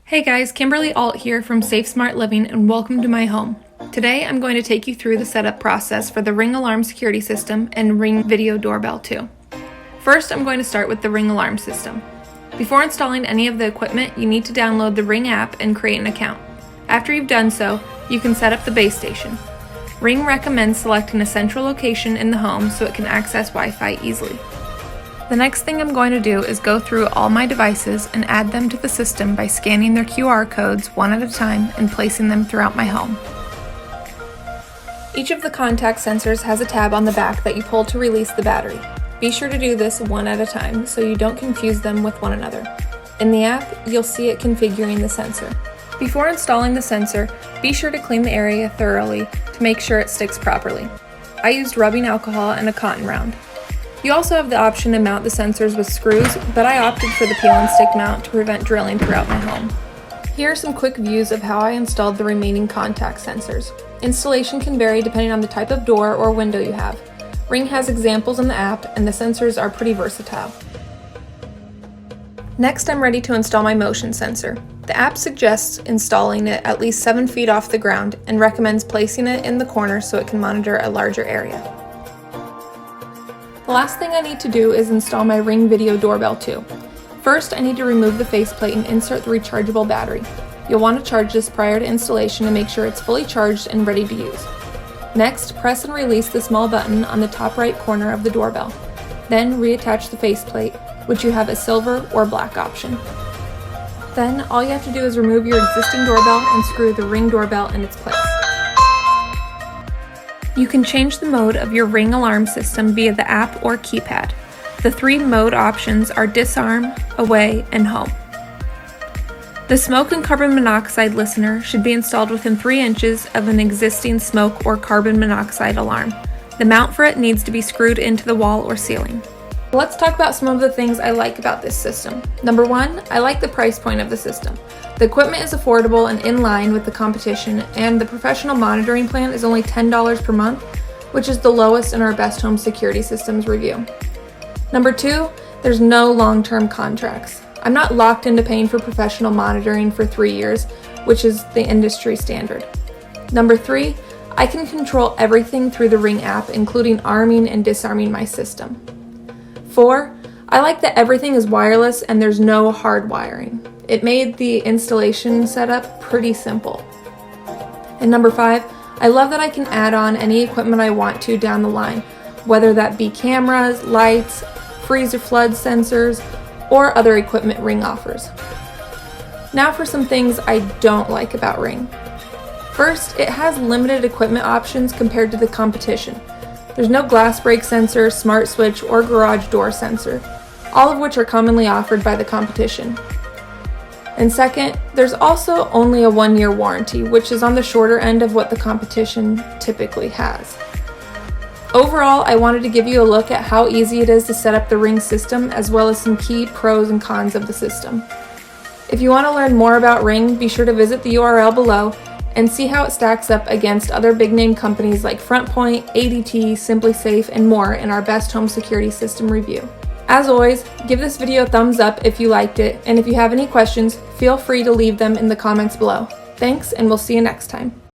Hey guys, Kimberly Alt here from Safe Smart Living and welcome to my home. Today I'm going to take you through the setup process for the Ring Alarm security system and Ring Video Doorbell too. First, I'm going to start with the Ring Alarm system. Before installing any of the equipment, you need to download the Ring app and create an account. After you've done so, you can set up the base station. Ring recommends selecting a central location in the home so it can access Wi-Fi easily. The next thing I'm going to do is go through all my devices and add them to the system by scanning their QR codes one at a time and placing them throughout my home. Each of the contact sensors has a tab on the back that you pull to release the battery. Be sure to do this one at a time so you don't confuse them with one another. In the app, you'll see it configuring the sensor. Before installing the sensor, be sure to clean the area thoroughly to make sure it sticks properly. I used rubbing alcohol and a cotton round. You also have the option to mount the sensors with screws, but I opted for the peel and stick mount to prevent drilling throughout my home. Here are some quick views of how I installed the remaining contact sensors. Installation can vary depending on the type of door or window you have. Ring has examples in the app, and the sensors are pretty versatile. Next, I'm ready to install my motion sensor. The app suggests installing it at least 7 feet off the ground and recommends placing it in the corner so it can monitor a larger area. The last thing I need to do is install my Ring Video Doorbell too. First, I need to remove the faceplate and insert the rechargeable battery. You'll want to charge this prior to installation to make sure it's fully charged and ready to use. Next, press and release the small button on the top right corner of the doorbell. Then reattach the faceplate, which you have a silver or black option. Then, all you have to do is remove your existing doorbell and screw the Ring doorbell in its place. You can change the mode of your Ring alarm system via the app or keypad. The 3 mode options are disarm, away, and home. The smoke and carbon monoxide listener should be installed within 3 inches of an existing smoke or carbon monoxide alarm. The mount for it needs to be screwed into the wall or ceiling. Let's talk about some of the things I like about this system. Number 1, I like the price point of the system. The equipment is affordable and in line with the competition, and the professional monitoring plan is only $10 per month, which is the lowest in our Best Home Security Systems review. Number 2, there's no long-term contracts. I'm not locked into paying for professional monitoring for 3 years, which is the industry standard. Number 3, I can control everything through the Ring app, including arming and disarming my system. 4, I like that everything is wireless and there's no hard wiring. It made the installation setup pretty simple. And number 5, I love that I can add on any equipment I want to down the line, whether that be cameras, lights, freezer flood sensors, or other equipment Ring offers. Now for some things I don't like about Ring. First, it has limited equipment options compared to the competition. There's no glass break sensor, smart switch, or garage door sensor, all of which are commonly offered by the competition. And second, there's also only a 1-year warranty, which is on the shorter end of what the competition typically has. Overall, I wanted to give you a look at how easy it is to set up the Ring system, as well as some key pros and cons of the system. If you want to learn more about Ring, be sure to visit the URL below and see how it stacks up against other big name companies like FrontPoint, ADT, SimpliSafe, and more in our Best Home Security System review. As always, give this video a thumbs up if you liked it, and if you have any questions, feel free to leave them in the comments below. Thanks, and we'll see you next time.